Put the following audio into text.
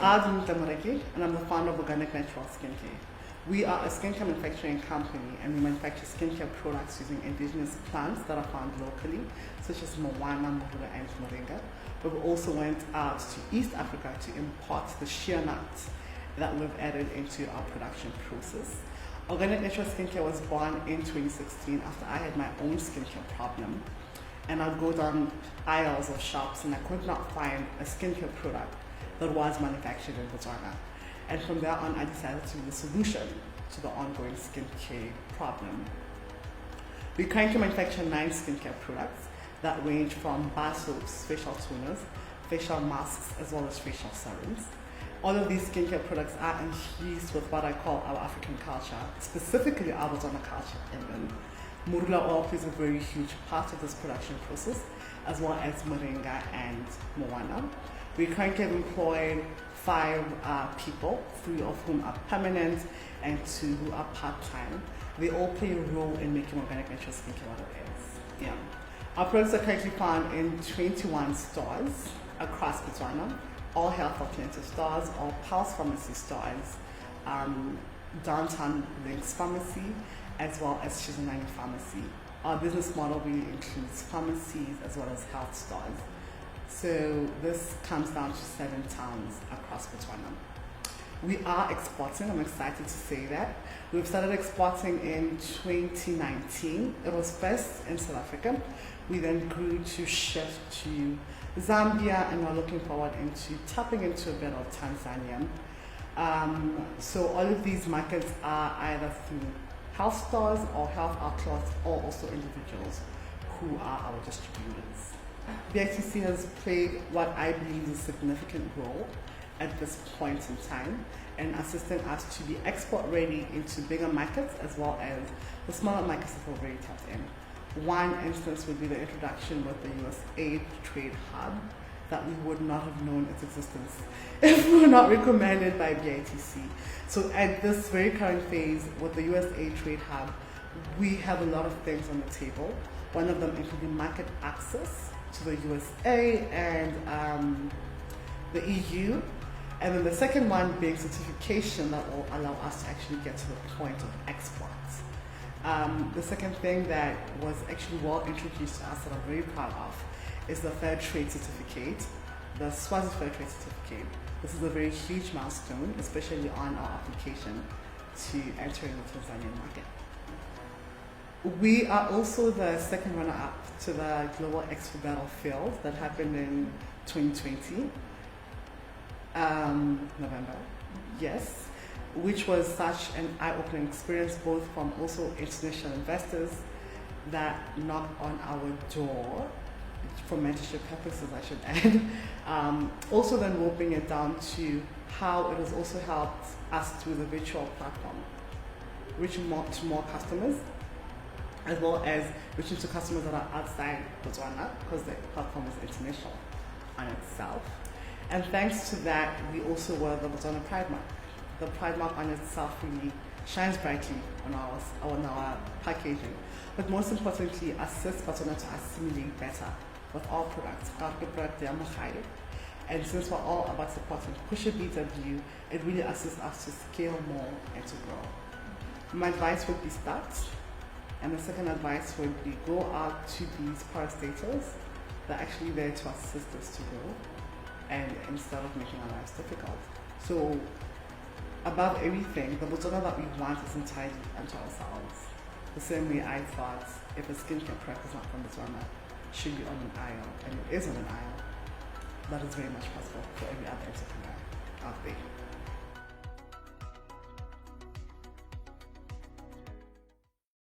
and I'm the founder of Organic Natural Skincare. We are a skincare manufacturing company, and we manufacture skincare products using indigenous plants that are found locally, such as moana, morula, and moringa. But we also went out to East Africa to import the shea nuts that we've added into our production process. Organic Natural Skincare was born in 2016 after I had my own skincare problem. And I'd go down aisles of shops and I could not find a skincare product that was manufactured in Botswana. And from there on, I decided to be the solution to the ongoing skincare problem. We currently manufacture 9 skincare products that range from bar soaps, facial toners, facial masks, as well as facial serums. All of these skincare products are infused with what I call our African culture, specifically our Botswana culture. And morula oil plays a very huge part of this production process, as well as moringa and moana. We currently have employed 5 people, 3 of whom are permanent and 2 who are part-time. They all play a role in making Organic Natural Skincare what it is. Yeah. Our products are currently found in 21 stores across Botswana, all health alternative stores, all Pulse Pharmacy stores, Downtown Links Pharmacy, as well as Chizinani Pharmacy. Our business model really includes pharmacies as well as health stores. So this comes down to 7 towns across Botswana. We are exporting, I'm excited to say that. We've started exporting in 2019. It was first in South Africa. We then grew to shift to Zambia, and we're looking forward into tapping into a bit of Tanzania. So all of these markets are either through health stores or health outlets, or also individuals who are our distributors. BITC has played what I believe is a significant role at this point in time in assisting us to be export ready into bigger markets as well as the smaller markets that we're already tapped in. One instance would be the introduction with the USA Trade Hub that we would not have known its existence if we were not recommended by BITC. So at this very current phase with the USA Trade Hub, we have a lot of things on the table. One of them including market access to the USA and the EU. And then the second one being certification that will allow us to actually get to the point of export. The second thing that was actually well introduced to us that I'm very proud of is the Fair Trade Certificate, the Swazi Fair Trade Certificate. This is a very huge milestone, especially on our application to entering the Tanzanian market. We are also the second runner-up to the Global Expo Battlefield that happened in 2020, November, yes, which was such an eye-opening experience, both from also international investors that knocked on our door for mentorship purposes, I should add. Also then warping it down to how it has also helped us through the virtual platform, reaching to more customers, as well as reaching to customers that are outside Botswana, because the platform is international on itself. And thanks to that, we also were the Botswana Pride Mark. The Pride Mark on itself really shines brightly on our packaging, but most importantly, assists Botswana to assimilate better with all products. And since we're all about supporting Pusha BW, it really assists us to scale more and to grow. My advice would be start, and the second advice would be go out to these parastatals that are actually there to assist us to grow, and instead of making our lives difficult. So above everything, the Botswana that we want is entirely unto ourselves. The same way I thought if a skincare product is not from Botswana, it should be on an aisle, and it is on an aisle. That is very much possible for every other entrepreneur out there.